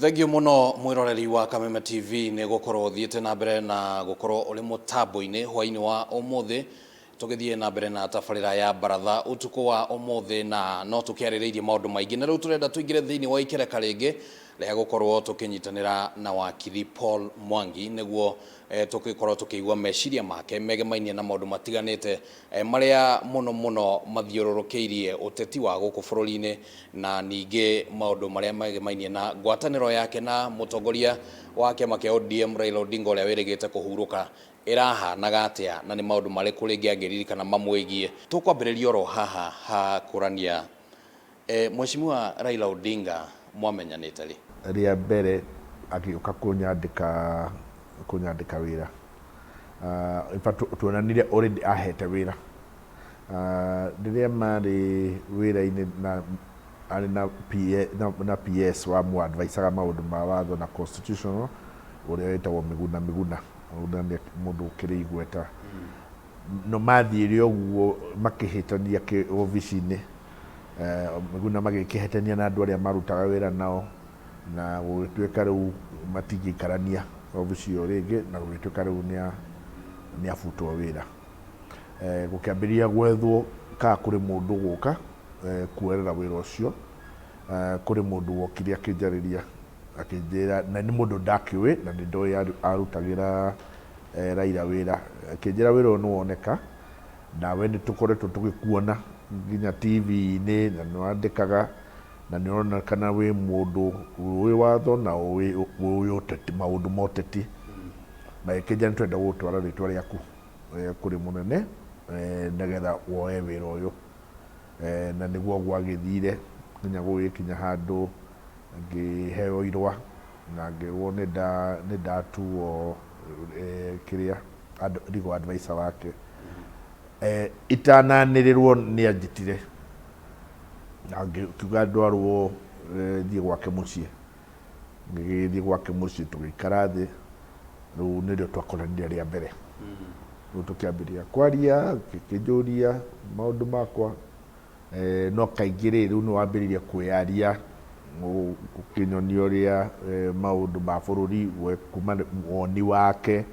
Thengio muno mwiroreri wa Kameme TV ne gukoro thiete na mbere na gukoro uri mutambo-ini hwaini wa umuthi tugithie na mbere na tabarira ya baratha utuko wa umuthi na no tukiaririirie maundu maingi na riu turenda tuingire thiini wa ikereka ringi ria gukorwo tukinyitanira na wakili Paul Mwangi neguo tukikorwo tukiigua meciria make megemainie na maundu matiganite maria muno mathiururukiirie uteti wa guku bururi-ini na ningi maundu maria megemainie na ngwataniro yake na mutongoria wa kiama kia ODM Raila Odinga uria wirigite kuhuruka irahanaga atia na ni maundu mariku ringi angiririkana mamwigie. Tukwambiriria oro haha ha kurania Mheshimiwa Raila Odinga mwamenyanite ri ria mbere akiuka kunyandika wira in fact tuonanire already ahete wira riria mari wira-ini na ari na PS wa mu advisor maundu ma watho na constitutional uria wetagwo Miguna mundu ukiri igweta no mathire uguo makihitania ki ofici-ini Miguna magikihitania na andu aria marutaga wira nao na gugituika riu matigikarania ofici iyo ringi na gugituika riu ni afutwo wira gukiambiria gwethwo ka kuri mundu guka kuerera wira ucio kuri mundu wokire akinjariria akinjira na ni mundu ndakiwe na ni ndoi arutagira Raila wira akinjira wira no woneka nawe ni tukoretwo tugikuona nginya TV-ini na nwandikaga na niona kana we mundu wi watho na wi uteti maundu moteti na ikija ntwenda gutwara ritwa riaku kuri munene negetha woe wira uyu na niguo gwagithire nginya gugikinya handu ngiheo irwa na ngirwo ni ndatuo kiria legal advisor wake itananirirwo ni anjitire akiuga ndwarwo thie gwake mucii ngithie gwake mucii tugikara thi riu nirio twakoranirie ria mbere riu tukiambiria kwaria kikijuria maundu makwa no kaingi riu ni wambiririe kwiaria ukinyonia uria maundu ma bururi kuma woni wake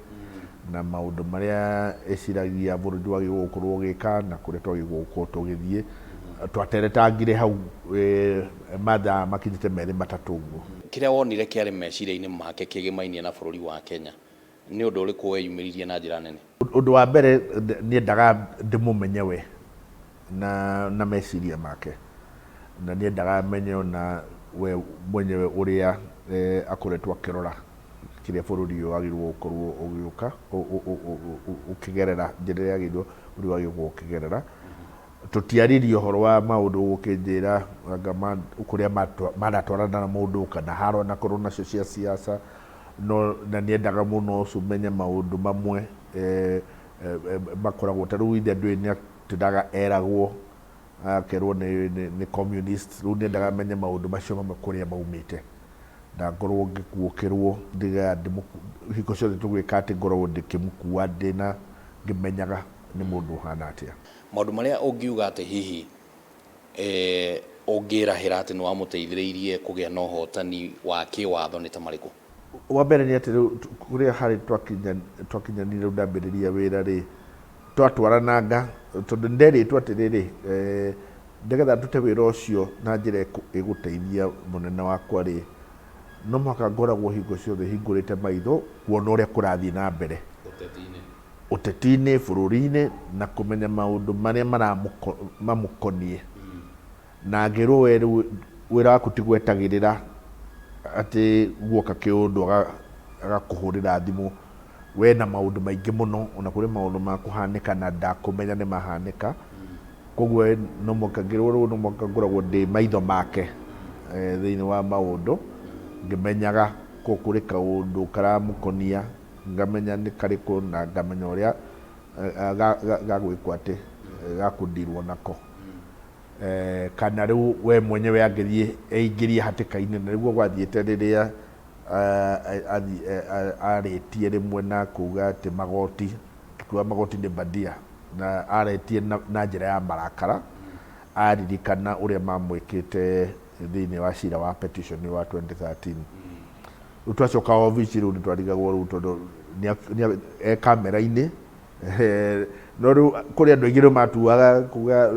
na maundu maria eciragia bururi wagi gukorwo gika na kuria twagi gukorwo tugithie twateretangire hau mathaa makinyite meri matatu uguo. Kiria wonire kiari meciria-ini make kigimainie na bururi wa Kenya ni undu uriku weyumiririe na njira nene? Undu wa mbere niendaga ndimumenye we na meciria make na niendaga menye na we mwenyewe uria akoretwo akirora kiria bururi uyu wagirwo gukorwo ugiuka ukigerera njira ria githwo uri wagirwo ukigerera tutiaririe uhoro wa maundu gukinjira kuria maratwarana na mundu kana haro na korwo nacio cia siasa no na niendaga muno umenye maundu mamwe makoragwo taru ithe ndwini tindaga eragwo akerwo ni communist riu niendaga menye maundu macio mamwe kuria maumite na ngorwo ngikuukirwo ndiga hiko ciothe tugwika ati ngorwo ndikimukua ndina ngimenyaga ni mundu hana atia. Maundu maria ungiuga ati hihi ungirahira ati ni wamuteithiriirie kugia na uhotani wa kiwatho ni ta mariku? Wa mbere ni ati kuria hari twakinyanire ndambiriria wira ri twatwarananga tondu nderitwo atiriri ndegetha ndute wira ucio na njira iguteithia munene wakwa ri no mwaka ngoragwo hingo ciothe hingurite maitho kuona uria kurathii na mbere uteti-ini bururi-ini na kumenya maundu maria mamukonie na ngirwo wira waku ti gwetagirira ati guoka kiundu agakuhurira thimu we na maundu maingi muno ona kuri maundu makuhanika na ndakumenya ni mahanika koguo no mwaka ngirwo no mwaka ngoragwo ndi maitho make thiini wa maundu ngimenyaga ko kuri kaundu karamukonia ngamenya ni kariku na ngamenya uria gagwikwo ati gakundirwo nako kana riu we mwenyewe angithie eingirie hatika-ini na niguo gwathiite riria aritie rimwe na kuga ati magoti kuga magoti ni bandia na aritie na njira ya marakara aririkana uria mamwikite thiini wa cira wa petition wa 2013 twacoka ofici riu nitwarigagwo riu tondu ni kamera-ini no riu kuri andu aingi riu matuaga kuga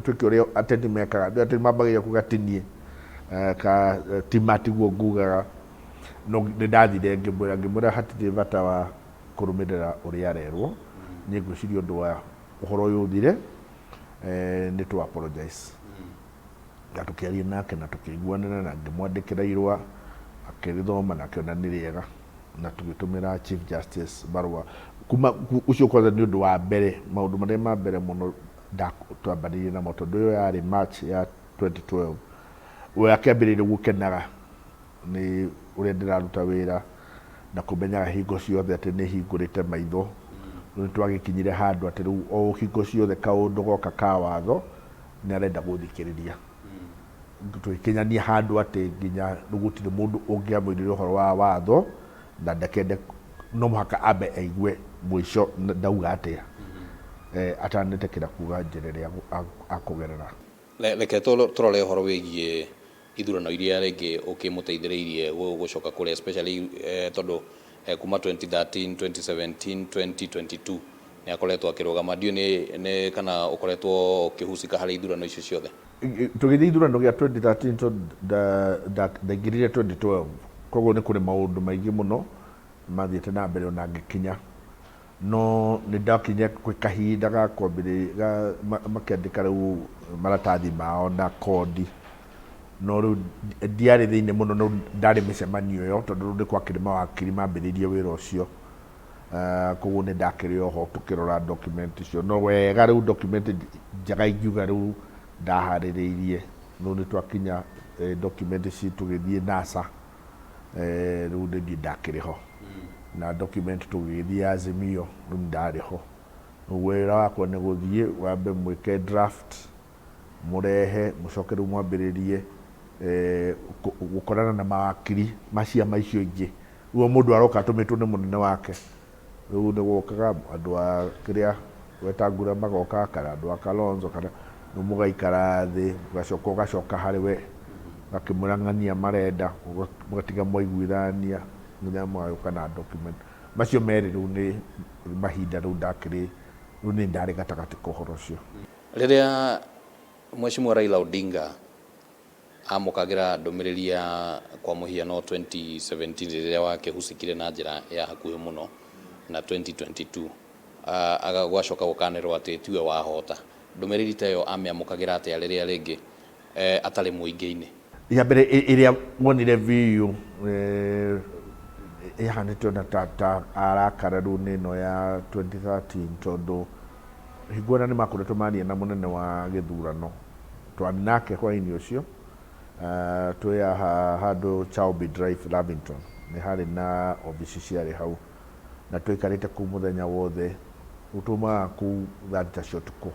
twike uria ateti mekaga ateti mambagia kuga tinie ka timati guo ngugaga no ndathire ngimwira hatirĩ bata wa kurumirira uria arerwo ni ngwiciria undu wa uhoro uyu uthire ni tu apologize na tukiaria nake na tukiguanana na ngimwandikira irwa akirithoma na akiona ni riega na tugitumira Chief Justice barua kuma ucio kwanza ni undu wa mbere maundu maria ma mbere muno twambaririe namo tondu iyo yari March ya 2012 we akiambiriire gukenaga ni uria ndiraruta wira na kumenyaga hingo ciothe ati ni hingurite maitho ni twagikinyire handu ati riu o hingo ciothe kaundu goka ka watho ni arenda guthikiriria twikinyania handu ati nginya gutire mundu ungiamwirire uhoro wa watho na ndakende no muhaka abe aigue mwisho ndauga atia atanitekera kuga njire ria akugerera reke turore uhoro wigie ithurano iria ringi ukimuteithiriirie gucoka kuri especially tondu kuma 2013 2017 2022 ni akoretwo akirugama dio ni kana ukoretwo ukihusika hari ithurano icio ciothe tugithii ithurano gia 2013 to ndaingirire 2012 koguo ni kuri maundu maingi muno mathiete na mbere ona ngikinya no ni ndakinya kwi kahinda ga kwambiriria makiandika riu maratathi mao na kodi no riu ndiari thiini muno no ndari micemanio yo tondu ndi kwakire mawakiri mambiririe wira ucio koguo ni ndakire oho tukirora document icio no wega riu document njaga ingiuga riu ndahaririirie no ni twakinya document ici tugithie NASA riu ndi ndakire ho na document tugithie Azimio riu ndari ho wira wakwa ni guthie wambe mwike draft murehe mucoke riu mwambiririe gukorana na mawakiri maciama icio ingi uo mundu aroka atumitwo ni munene wake riu ni gukaga andu a kiria Wetangula magoka kana andu a Kalonzo kana no mugaikara thi ugacoka hari we bakimurangania marenda mugatiga mwaiguithania nginya mwayuka na document macio meri riu ni mahinda riu ndakiri riu ni ndari gatagati ka uhoro ucio riria Mheshimiwa Raila Odinga amukagira ndumiriri kwa muhiano 2017 riria wakihusikire na njira ya hakuhi muno na 2022 agagwacoka gukanirwo ati tiwe wahota ndumiriri tayo amiamukagira ati riria ringi atari muingi-ini ya mbere iria wonire VU ihanitwo na tata arakara riu nino ya 2013 tondu hingwana ni makoretwo maria na munene wa githurano twari nake hwaini ucio twa handu Chaubi Drive Lavington ni hari na obici ciari hau na twikarite ku muthenya wothe utuma ku thanta ciotku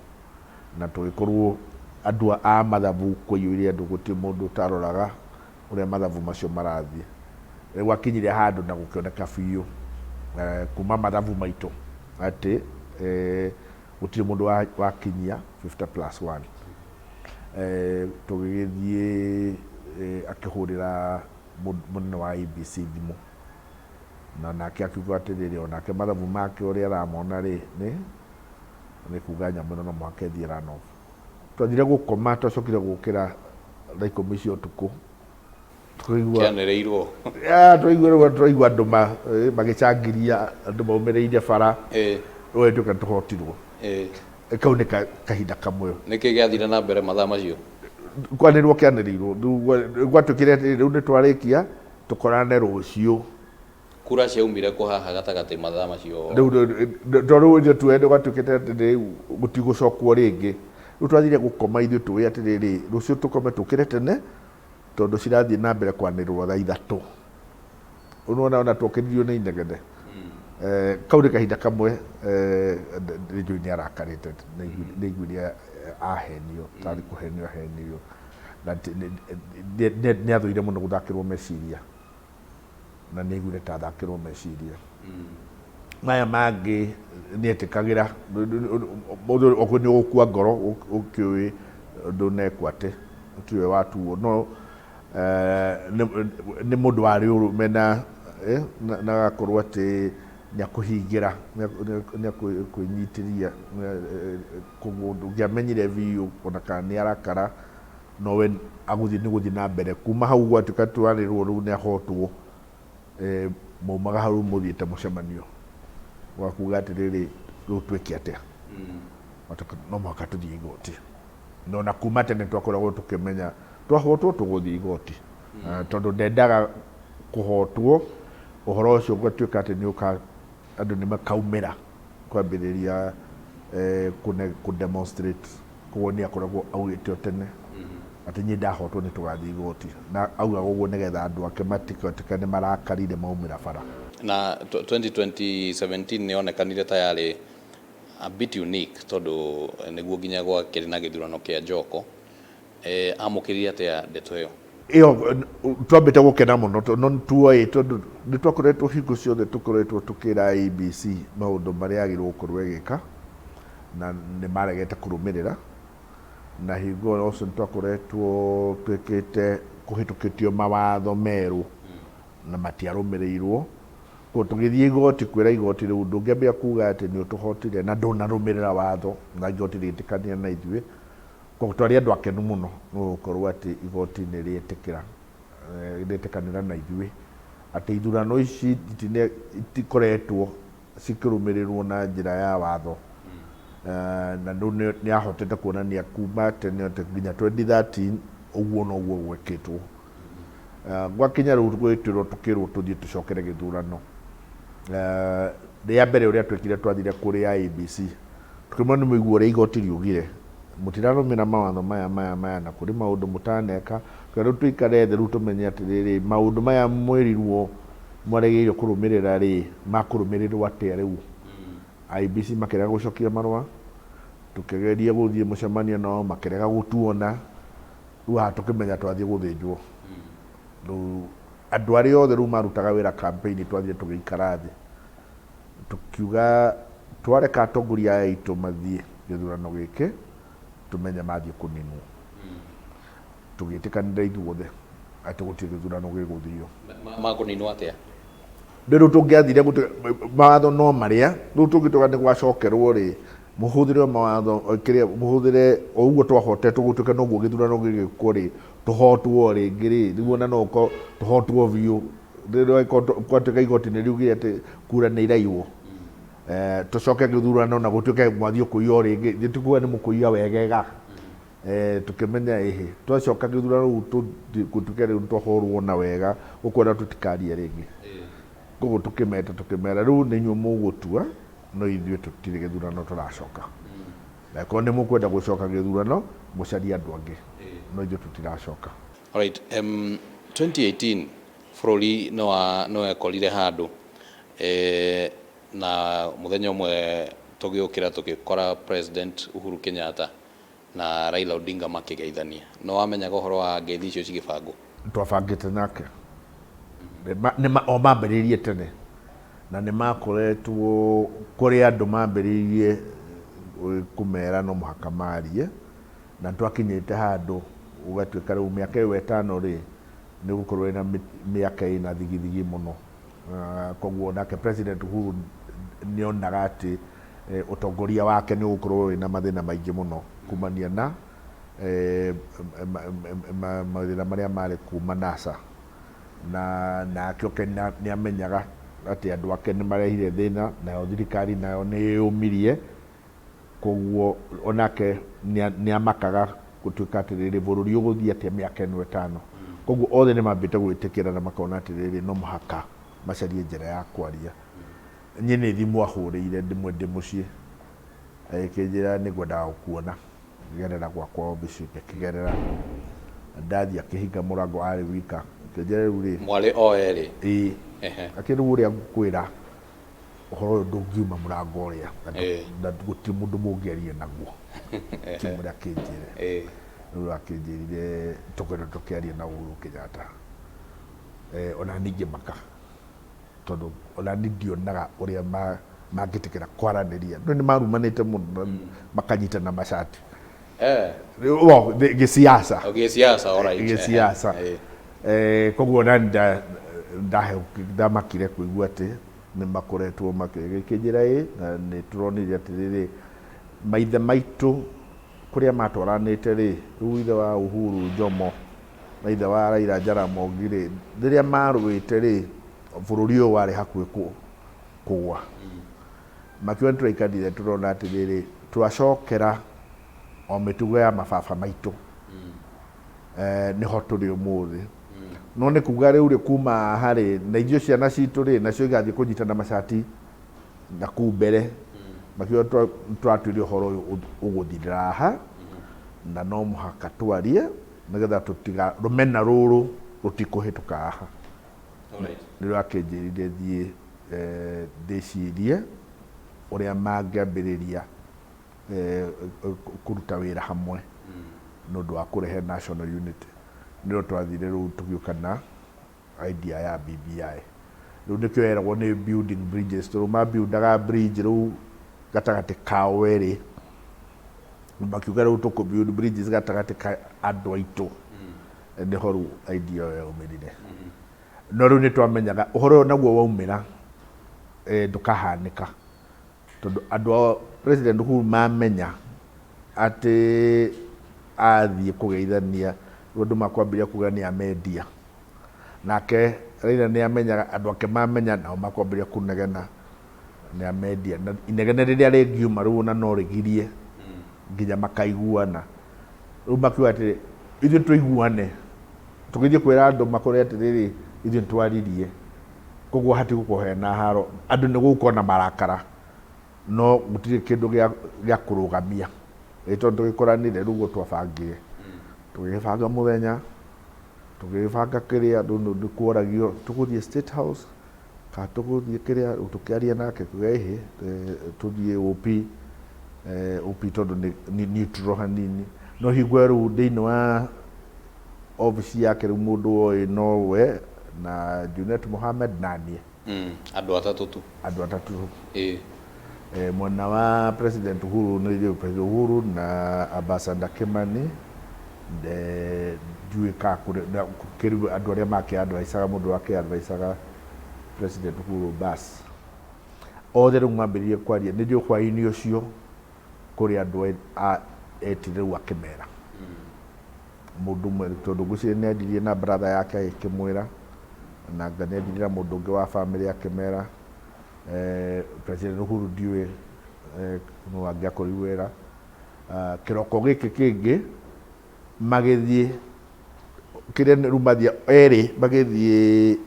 na tugikorwo andu a mathabu kuyuria andu guti mundu taroraga uria mathabu macio marathie gwakinyire handu na gukioneka biu kuma mathabu maitu ati gutire mundu wakinyia 50+1 tugithie akihurira munene wa IBC thimu na nake akiuga atiriri onake mathabu make uria aramona ri ni kuga nyamuno no mwake thira no twathire gukoma twacokire gukira thaa 10 cia utuku kianireirwo twaigua andu magicangiria andu maumireire bara we tuka tuhotirwo kau ni kahinda kamwe niki giathire na mbere mathaa macio kwanirwo kianirirwo gwatukire riu ni twarikia tukorane rucio kura ciaumire ku haha gatagati mathaa macio riu ndio twende gwatukite ati gutigucokwo ringi riu twathire gukoma ithuĩ tũĩ atiriri rucio tukome tukire tene tondu cirathie na mbere kwanirwo thaa 3 unaona twokiririo ni inegene kau ni kahinda kamwe riu ni arakarite ni iguria ahenio tari kuhenio ahenio na ni athuire muno guthakirwo meciria na ni iguire ta thakirwo meciria maya mangi ni etikagira mundu okuni gukua ngoro ukiui ndunekwate tiwe watuo no nĩ mũndũ warĩ ũrũme na agakorwo atĩ nĩakũhingira nĩakwĩnyitĩria koguo ndũngĩamenyire biũ ona kana nĩarakara nowe nĩgũthiĩ na mbere kuma hau gwatuĩka twarĩrwo rĩu nĩahotwo maumaga hau mũthiĩte mũcemanio wa kuga atĩrĩrĩ rĩu twĩke atĩa no mũhaka tũthiĩ igoti na kuma tene twakoragwo tũkĩmenya twahotwo tũgũthiĩ igoti tondũ ndendaga kũhotwo ũhoro ũcio ũgatuĩka atĩ andũ nĩmakaumĩra kwambĩrĩria kũdemonstrate koguo nĩakoragwo augĩte o tene atĩ niĩ ndahotwo nĩ tũgathiĩ igoti na augaga ũguo nĩgetha andũ ake matigatuĩke nĩmarakarire maumĩra bara. Na 2017 nĩonekanire ta yarĩ a bit unique tondũ nĩguo nginya gwakĩrĩ na gĩthurano kĩa Njoko amũkĩrire atĩa ndeto ĩyo? Iyo twambĩte gũkena mũno no tuoĩ tondũ nĩtwakoretwo hingo ciothe tũkoretwo tũkĩra ABC maũndũ marĩa agĩrĩirwo gũkorwo ĩgĩka na nĩmaregete kũrũmĩrĩra na hingo ũcio nĩtwakoretwo twĩkĩte kũhĩtũkĩtio mawatho merũ na matiarũmĩrĩirwo koguo tũgĩthiĩ igoti kwĩra igoti rĩu ndũngĩambia kuga atĩ nĩũtũhotire na ndũnarũmĩrĩra watho na igoti rĩtĩkania na ithuĩ koguo twarĩ andũ akenu mũno nĩgũkorwo atĩ igoti nĩrĩtĩkanĩra na ithuĩ atĩ ithurano ici itikoretwo cikĩrũmĩrĩrwo na njĩra ya watho na rĩu nĩahotete kuonania kuma tene nginya 2013 ũguo noguo gwĩkĩtwo gwakinya rĩu gwĩtĩrwo tũkĩrwo tũthiĩ tũcokere gĩthurano rĩa mbere ũrĩa twĩkire twathire kũrĩ ABC tũkĩmona nĩ mũigua ũrĩa igoti riugire mũtirarũmĩra mawatho maya na kũrĩ maũndũ mũtaneka rĩu tũikare thĩ rĩu tũmenye atĩrĩrĩ maũndũ maya mwĩrirwo mwaregĩire kũrũmĩrĩra rĩ makũrũmĩrĩrwo atĩa rĩu. ABC makĩrega gũcokia marũa tũkĩgeria gũthiĩ mũcemanio nao makĩrega gũtuona rĩu haha tũkĩmenya twathiĩ gũthĩnjwo rĩu andũ arĩa othe rĩu marutaga wĩra campaign twathire tũgĩikara thĩ tukiuga twareka atongoria aya aitũ mathiĩ gĩthurano gĩkĩ tumenye mathiĩ kũninwo tũgĩtĩkanĩra ithuothe atĩ gũtirĩ gĩthurano gĩgũthio. Makũninwo atĩa? Rĩu tũngĩathire mawatho no marĩa rĩu tũngĩtuĩka nĩ gwacokerwo rĩ mũhũthĩre mawatho kĩrĩa mũhũthĩre o ũguo twahotetwo gũtuĩka noguo gĩthurano gĩgĩkwo rĩ tũhotwo rĩngĩ rĩ rĩu ona no tũhotwo biũ rĩrĩa gwatuĩka igoti nĩriugire atĩ kura nĩ iraiywo tũcoke gĩthurano na gũtuĩke mwathiĩ kũiya rĩngĩ gĩtikuga nĩ mũkũiya wegega tukimenya ehe twacoka githurano gũtuĩke rĩu twahorwo na wega ũkwenda tũtikarie rĩngĩ koguo tukimera rĩu nĩ inyuĩ mũgũtua no ithuĩ tũtirĩ gĩthurano tũracoka na ko nĩ mũkwenda gũcoka gĩthurano mũcarie andũ angĩ no ithuĩ tũtiracoka. Alright, 2018 bũrũri no ekorire handũ na mũthenya ũmwe tũgĩũkĩra tũgĩkora President Uhuru Kenyatta na Raila Odinga makĩgeithania no wamenyaga ũhoro wa ngeithi icio cigĩbangwo? Twabangĩte nake o mambĩrĩirie tene na nĩ makoretwo kũrĩ andũ mambĩrĩirie kũmera no mũhaka marie na twakinyĩte handũ ũgatuĩka rĩu mĩaka ĩyo ĩtano rĩ nĩ gũkorwo na mĩaka ĩna thigithigi mũno koguo nake President Uhuru nĩonaga atĩ ũtongoria wake nĩ ũgũkorwo wĩna mathĩna maingĩ mũno kumania na mathĩna marĩa marĩ kuma NASA na akĩoke nĩamenyaga atĩ andũ ake nĩ marehire thĩna nayo thirikari nayo nĩ yũmirie koguo onake nĩamakaga gũtuĩka atĩrĩrĩ bũrũri ũgũthiĩ atĩa mĩaka ĩno ĩtano koguo othe nĩ mambĩte gwĩtĩkĩra na makona atĩrĩrĩ no mũhaka macarie njĩra ya kwaria. Niĩ nĩ thimũ ahũrĩire ndĩ mũciĩ akĩnjĩra nĩngwendaga gũkuona ngerera gwakwa obici ngĩkĩgerera ndathiĩ akĩhinga mũrango arĩ wika akĩnjĩra rĩu rĩ mwarĩ o erĩ akĩrĩu ũrĩa ngũkwĩra ũhoro ũyũ ndũngiuma mũrango ũrĩa na gũtirĩ mũndũ mũngĩaria naguo kĩu ũrĩa akĩnjĩre rĩu akĩnjĩrire tũkwenda tũkĩaria na Uhuru Kenyatta ona ningĩ maka tondũ ona ndionaga ũrĩa mangĩtĩkĩra kwaranĩria no nĩ marumanĩte mũno makanyitana macati gĩsiasa gĩsiasa alright gĩsiasa koguo na ndamakire kuigua ati nĩ makoretwo makĩgĩkia njĩra ĩ na nĩ tũronire atĩrĩrĩ maithe maitũ kũrĩa matwaranĩte rĩ, rĩu ithe wa Uhuru Jomo na ithe wa Raila Jaramogi rĩ, rĩrĩa marũĩte rĩ, bũrũri ũyũ warĩ hakuhĩ kũgũa. Makiuga nĩ tũraikarire tũrona atĩrĩrĩ twacokera o mĩtugo ya mababa maitũ nĩho tũrĩ ũmũthĩ. No nĩ kuga rĩu rĩ kuma harĩ na ithuĩ ciana citũ rĩ nacio igathiĩ kũnyitana macati na kuu mbere makiuga twatuire ũhoro ũyũ ũgũthirĩra haha na no mũhaka twarie nĩgetha rũmena rũrũ rũtikũhĩtũka haha. Nĩrĩo akĩnjĩrire thiĩ ndĩcirie ũrĩa mangĩambĩrĩria kũruta wĩra hamwe nĩ ũndũ wa kũrehe national unity. Nĩrĩo twathire rĩu tũgĩũka na idea ya BBI. Rĩu nĩkĩo yeragwo nĩ building bridges, tondũ mabuildaga bridge rĩu gatagatĩ kao erĩ, makiuga rĩu tũkũ-build bridges gatagatĩ ka andũ aitũ, nĩho rĩu idea ĩyo yaumĩrire. No rĩu nĩtwamenyaga ũhoro ũyũ naguo waumĩra ndũkahanĩka, tondũ andũ a President Uhuru mamenya atĩ athiĩ kũgeithania andũ makwambĩrĩria kuga nĩ amendia, nake Raila nĩ amenyaga andũ ake mamenya nao makwambĩrĩria kũnegena nĩ amendia, na inegene rĩrĩa rĩngiuma rĩu na no rĩgirie nginya makaiguana. Rĩu makiuga atĩrĩ ithuĩ tũiguane tũgĩthiĩ kwĩra andũ makore atĩrĩrĩ ithuĩ nĩtwaririe, koguo hatigũkorwo hena haro, andũ nĩgũgũkorwo na marakara no gũtirĩ kĩndũ gĩa kũrũgamia. Tondũ tũgĩkoranire rĩu twabangire tũgĩbanga mũthenya tũgĩbanga kĩrĩa andũ nĩkworagio tũgũthiĩ State House kana tũgũthiĩ kĩrĩa tũkĩaria nake kuga tũthiĩ OP tondũ nĩ neutral hanini. No hingwo rĩu thĩinĩ wa obici yake rĩu mũndũ oĩ no we na Junet Mohamed na niĩ, andũ atatũ tu. Mwena wa President Uhuru nĩ President Uhuru na Ambassador Kimani ndiũĩ kĩrĩu andũ arĩa makĩadvaicaga mũndũ wakĩadvaicaga President Uhuru bas othe rĩu mwambĩrĩrie kwaria. Nĩ ndiũĩ hwaĩ-inĩ ũcio kũrĩ andũ etire rĩu akĩmera mũndũ ũmwe, tondũ ngwĩciria nĩendirie na brother yake agĩkĩmwĩra na anga nĩendirie na mũndũ ũngĩ wa family akĩmera. President Uhuru ndiũĩ nũ angĩakorirwo wĩra. Kĩroko gĩkĩ kĩngĩ magĩthiĩ kĩrĩa rĩu mathiĩ erĩ magĩthiĩ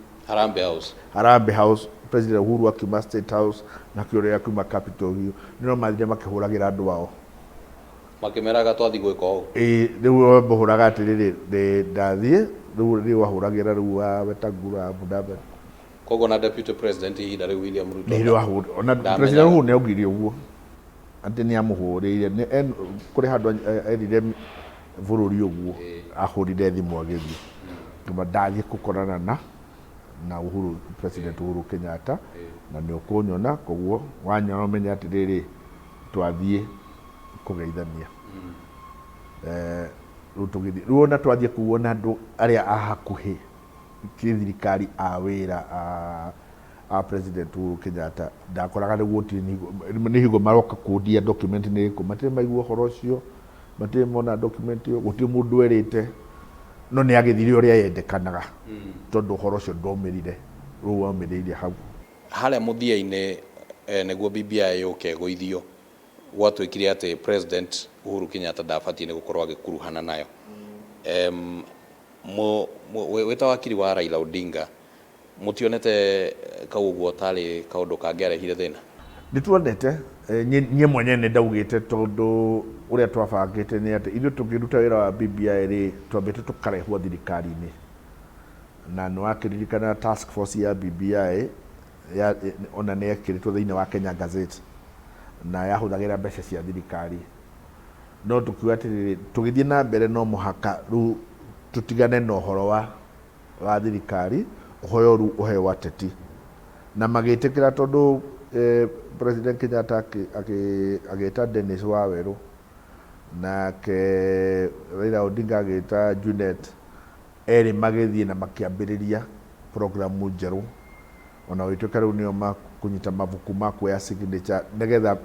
Harambee House, President Uhuru akiuma State House na kĩũrĩa akiuma Capitol Hill, nĩrĩo mathire makĩhũragĩra andũ ao makĩmeraga twathi gwĩka ũũ. Rĩu mahũraga atĩrĩrĩ ndathiĩ rĩu wahũragĩra rĩu wa Wetangula Mudavadi. Koguo na Deputy President ihinda rĩu William Ruto ona President Uhuru nĩaugire ũguo atĩ nĩamũhũrĩire kũrĩ handũ erire bũrũri ũguo ahũrire thimũ agĩthiĩ tondũ ndathiĩ gũkorana na Uhuru, President Uhuru Kenyatta na nĩũkũnyona, koguo wanyona ũmenye atĩrĩrĩ twathiĩ kũgeithania. Rĩu tũgĩthiĩ rĩu ona twathiĩ kuona andũ arĩa a hakuhĩ thirikari a wĩra a President Uhuru Kenyatta ndakoraga rĩu nĩ higo maroka kũndia document nĩ ĩrĩkũ, matirĩ maigua ũhoro ũcio, matirĩ mona document ĩyo, gũtirĩ mũndũ erĩte, no nĩ agĩthire ũrĩa yendekanaga tondũ ũhoro ũcio ndomerire rĩu waumĩrĩire hau. Harĩa mũthia-inĩ nĩguo BBI yũke gũithio gwatuĩkire atĩ President Uhuru Kenyatta ndabatiĩ nĩ gũkorwo agĩkuruhana nayo. Wĩta wakiri wa Raila Odinga mũtionete kau ũguo tarĩ kaũndũ kangĩarehire thĩna? Nĩtuonete niĩ mwenyewe nĩ ndaugĩte tondũ ũrĩa twabangĩte nĩ atĩ ithuĩ tũngĩruta wĩra wa BBI rĩ twambĩte tũkarehwo thirikari-inĩ, na nĩ wakĩririkana task force ya BBI ona nĩ ekĩrĩtwo thĩinĩ wa Kenya Gazette na yahũthagĩra mbeca cia thirikari. No tũkiuga atĩrĩrĩ tũgĩthiĩ na mbere no mũhaka rĩu tũtigane na ũhoro wa thirikari, ũhoro rĩu ũheo ateti, na magĩtĩkĩra tondũ President Kenyatta agĩta Dennis Waweru nake Raila Odinga agĩta Junet erĩ magĩthiĩ na makĩambĩrĩria programu njerũ ona gũtuĩka rĩu nĩo makũnyita mabuku ma kuoya signature nĩgetha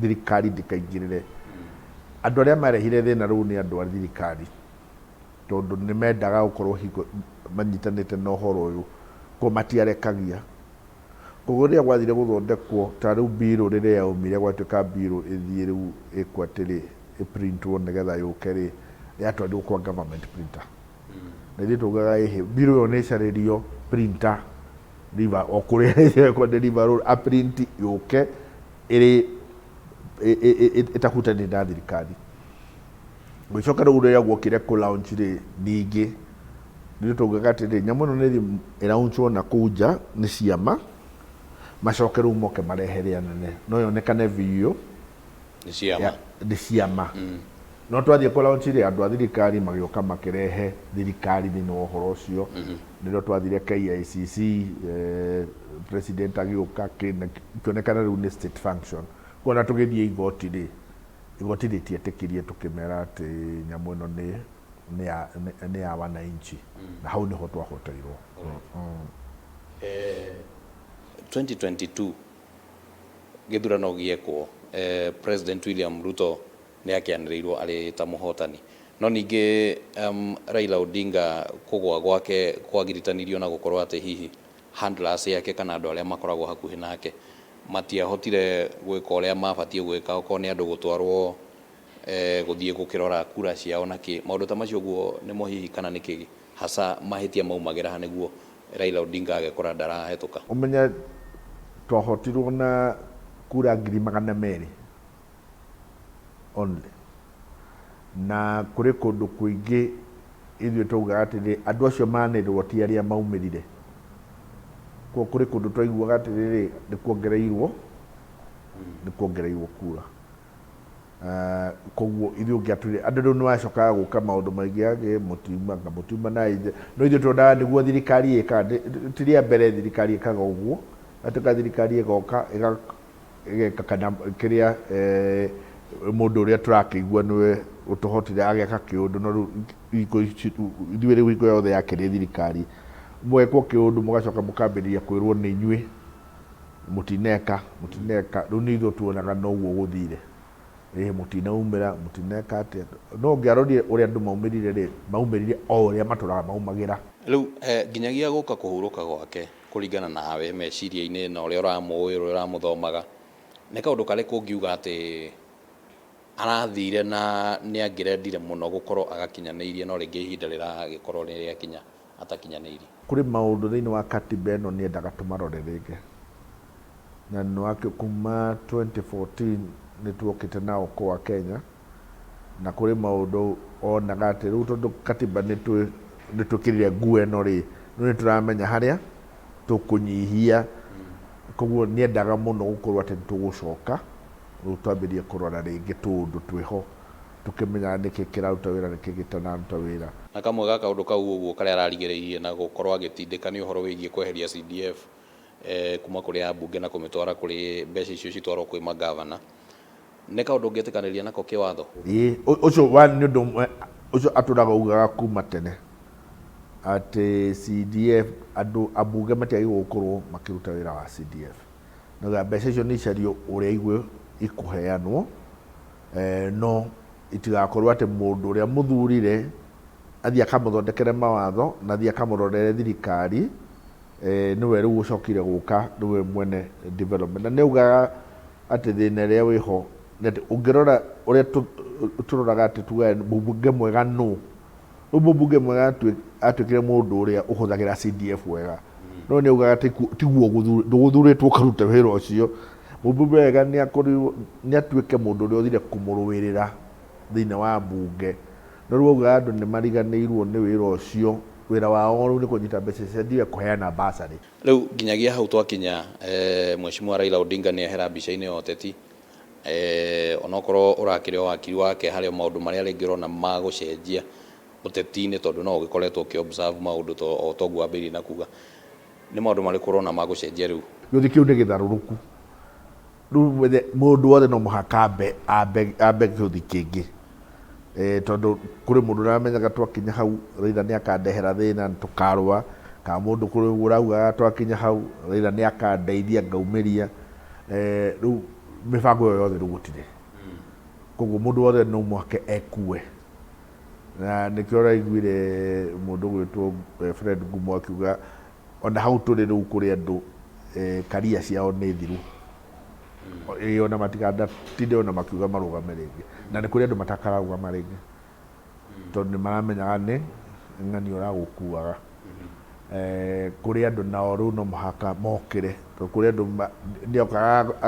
thirikari ndĩkaingĩrĩre. Andũ arĩa marehire thĩna rĩu nĩ andũ a thirikari tondũ nĩ mendaga gũkorwo manyitanĩte na ũhoro ũyũ ko matiarekagia. Koguo rĩrĩa gwathire gũthondekwo ta rĩu mbirũ rĩrĩa yaumire gwatuĩka mbirũ ĩthiĩ rĩu ĩkwo atĩrĩ ĩprintwo nĩgetha yũke rĩ yatwarirwo kwa government printer. Na ithuĩ tugaga mbirũ ĩyo nĩ ĩcarĩrio printer river o kũrĩa kwa deliver a print yũke ĩrĩ ĩtahutanĩtie na thirikari. Gũcoka rĩu rĩrĩa guokire kũ launch rĩ ningĩ nĩ tugaga atĩrĩ nyamũ ĩno nĩ ĩraunchwo na kũu nja nĩ ciama macoke rĩu moke marehere anene no yonekane video nĩ ciama. No twathiĩ kũ launch rĩ andũ a thirikari magĩũka makĩrehe thirikari thĩinĩ wa ũhoro ũcio. Nĩrĩo twathire KICC president agĩũka kĩonekana rĩu nĩ state function. Kuona tũgĩthiĩ igoti rĩ igoti rĩtietĩkirie tũkĩmera atĩ nyamũ ĩno nĩ ya wananchi na hau nĩho twahoteirwo. 2022 gĩthurano gĩekwo President William Ruto nĩ akĩanĩrĩirwo arĩ ta mũhotani, no ningĩ Raila Odinga kũgwa gwake kwagiritanĩrio na gũkorwo atĩ hihi handlers yake kana andũ arĩa makoragwo hakuhĩ nake matiahotire gwĩka ũrĩa mabatiĩ gwĩka okorwo nĩ andũ gũtwarwo gũthiĩ gũkĩrora kura ciao nakĩ maũndũ ta macio guo nĩ mohihi kana nĩ kĩĩ hasa mahĩtia maumagĩra ha nĩguo Raila Odinga agekora ndarahetũka. Ũmenye twahotirwo na kura 200,000 only na kũrĩ kũndũ kũingĩ ithuĩ taugaga atĩrĩ andũ acio manĩrwo ti arĩa maumĩrire. Kũrĩ kũndũ twaiguaga atĩrĩrĩ nĩ kuongereirwo kura. Koguo ithuĩ ũngĩatwĩre andũ rĩu nĩ wacokaga gũka maũndũ maingĩ mũtiuma na ithe no ithuĩ twendaga nĩguo thirikari ĩka ti rĩa mbere thirikari ĩkaga ũguo atuĩka thirikari ĩgoka ĩgeka kana kĩrĩa mũndũ ũrĩa tũrakĩigua nĩwe ũtũhotire ageka kĩũndũ no rĩu ithuĩ rĩu hingo yothe yakĩrĩ thirikari mwekwo kĩũndũ mũgacoka mũkambĩrĩria kwĩrwo nĩ inyuĩ mũtineka rĩu nĩ ithuĩ tuonaga no ũguo gũthire mũtinaumĩra mũtineka atĩa no ũngĩarorire ũrĩa andũ maumĩrire o ũrĩa matũraga maumagĩra. Rĩu nginyagia gũka kũhurũka gwake kũringana nawe meciria-inĩ na ũrĩa ũramũĩ ũrĩa ũramũthomaga nĩ kaũndũ karĩ kũngiuga atĩ arathire na nĩ angĩrendire mũno gũkorwo agakinyanĩirie no rĩngĩ ihinda rĩragĩkorwo rĩakinya atakinyanĩirie. Kũrĩ maũndũ thĩinĩ wa katiba ĩno nĩendaga tũmarore rĩngĩ na nĩ wakĩ kuma 2014 nĩ tuokĩte nao kwa Kenya na kũrĩ maũndũ onaga atĩ rĩu tondũ katiba nĩ twĩkĩrire nguo ĩno rĩ nĩ tũramenya harĩa tũkũnyihia. Koguo nĩendaga mũno gũkorwo atĩ tũgũcoka rĩu twambĩrĩrie kũrora rĩngĩ tũndũ twĩho tũkĩmenya nĩkĩ kĩraruta wĩra nĩkĩ gĩtanaruta wĩra. Na kamwe ga kaũndũ kau ũguo karĩa ararigĩrĩirie na gũkorwo agĩtindĩka nĩ ũhoro wĩgiĩ kweheria CDF kuma kũrĩ ambunge na kũmĩtwara kũrĩ mbeca icio citwarwo kwĩ magavana nĩ kaũndũ ũngĩtĩkanĩria nako kĩwatho? Ũcio nĩ ũndũ ũcio atũraga ugaga kuma tene atĩ CDF andũ ambunge matiagĩrĩirwo gũkorwo makĩruta wĩra wa CDF na mbeca icio nĩ icario ũrĩa igwe ikũheanwo no itigakorwo atĩ mũndũ ũrĩa mũthurire athiĩ akamũthondekere mawatho na athiĩ akamũrorere thirikari nĩwe rĩu ũcokire gũka nĩwe mwene development. Na nĩ ugaga atĩ thĩna ũrĩa wĩho ũngĩrora ũrĩa tũroraga atĩ tugae mũmbunge mwega nũ mũmbunge mwega atuĩkire mũndũ ũrĩa ũhũthagĩra CDF wega no nĩ ugaga tiguo ndũgũthurĩtwo ũkaruta wĩra ũcio. Mũmbunge wega nĩ atuĩke mũndũ ũrĩa ũthire kũmũrũĩrĩra thĩinĩ wa mbunge no rĩu ugaga andũ nĩ mariganĩirwo nĩ wĩra ũcio wĩra wao rĩu nĩ kũnyita mbeca cia kũheana basarĩ. Rĩu nginyagia hau twakinya Mheshimiwa Raila Odinga nĩ ehera mbica-inĩ ya ũteti onokorwo ũrakĩrĩ wakiri wake harĩ maũndũ marĩa rĩngĩ ũrona magũcenjia ũteti-inĩ tondũ no ũgĩkoretwo ũkĩobserve maũndũ o toguo wambĩrĩirie na kuga nĩ maũndũ marĩkũ ũrona magũcenjia rĩu? Gĩũthi kĩu nĩ gĩtharũrũku rĩu mũndũ wothe no mũhaka ambe gĩũthi kĩngĩ tondu kuri mundu ramenyaga twakinya hau Raila ni akandehera thina tukarwa ka mundu kuri urauga twakinya hau Raila ni akandeithia ngaumiria riu mibango yo yothe rugutire koguo mundu wothe no mwake ekue na nikio raiguire mundu gwitwo Fred Ngumo akiuga ona hau turi riu kuri andu karia ciao ni thiru ona matiganda tinde ona makiuga marugame ringi na ni kuri andu matakarauga ringi tondu ni maramenyaga ni ng'ani oragukuaga kuri andu nao riu no muhaka mokire tondu kuri andu niokaga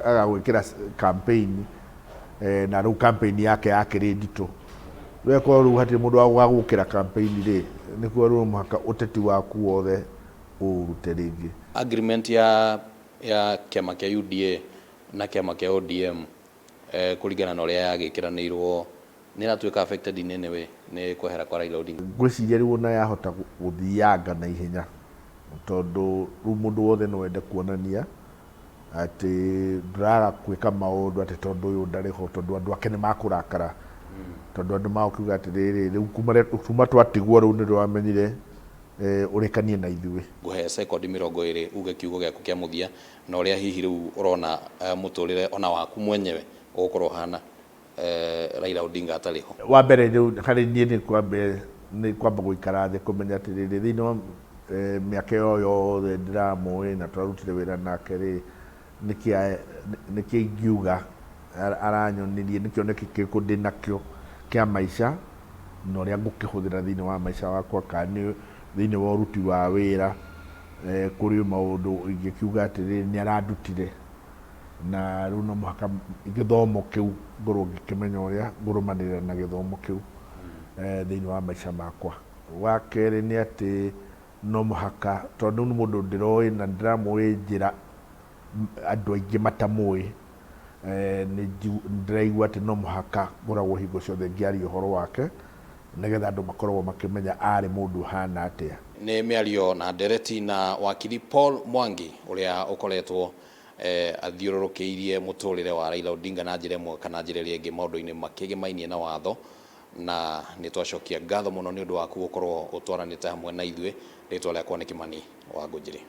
agagwikira campaign na riu campaign yake yakiri nditu reko riu hatiri mundu wa gukira campaign ri nikuo riu muhaka uteti waku wothe urute ringi. Agreement ya kiama kia UDA na kiama kia ODM kuringana na uria yagikiranirwo ni ratuika affected in any way ni kwehera kwa Raila Odinga. Ngwiciria riu na yahota guthianga na ihenya tondu riu mundu wothe no wende kuonania ati nduraga gwika maundu ati tondu uyu ndariho tondu andu ake ni makurakara tondu andu makuga ati riri riu kuma twatigwo riu ni rwamenyire urikanie na ithui. Nguhe sekondi 20 uge kiugo giaku kia muthia na uria hihi riu urona muturire ona waku mwenyewe ugukorwo hana Raila Odinga atariho. Wa mbere riu hari nie ni kwamba guikara thi kumenya ati riri thini wa miaka yo yothe ndiramui na twarutire wira nake ri niki ingiuga aranyonirie nikio nikikiriku ndi nakio kia maisha na uria ngukihuthira thini wa maisha wakwa kani thini wa uruti wa wira kuri maundu ingikiuga ati ni arandutire na riu no muhaka githomo kiu ngorwo ngikimenya uria ngurumanira na githomo kiu thini wa maisha makwa. Wa keri ni ati no muhaka tondu ni mundu ndiroi na ndiramui njira andu aingi matamui ndiraigua ati no muhaka ngoragwo hingo ciothe ngiaria uhoro wake nigetha andu makoragwo makimenya ari mundu hana atia. Ni miario na ndereti na wakili Paul Mwangi uria ukoretwo athiururukiirie muturire wa Raila Odinga na njira imwe kana njira iria ingi maundu-ini makigimainie na watho na ni twacokia ngatho muno ni undu waku gukorwo utwaranite hamwe na ithuĩ ritwa riakwa ni Kimani wa Ngũnjiri.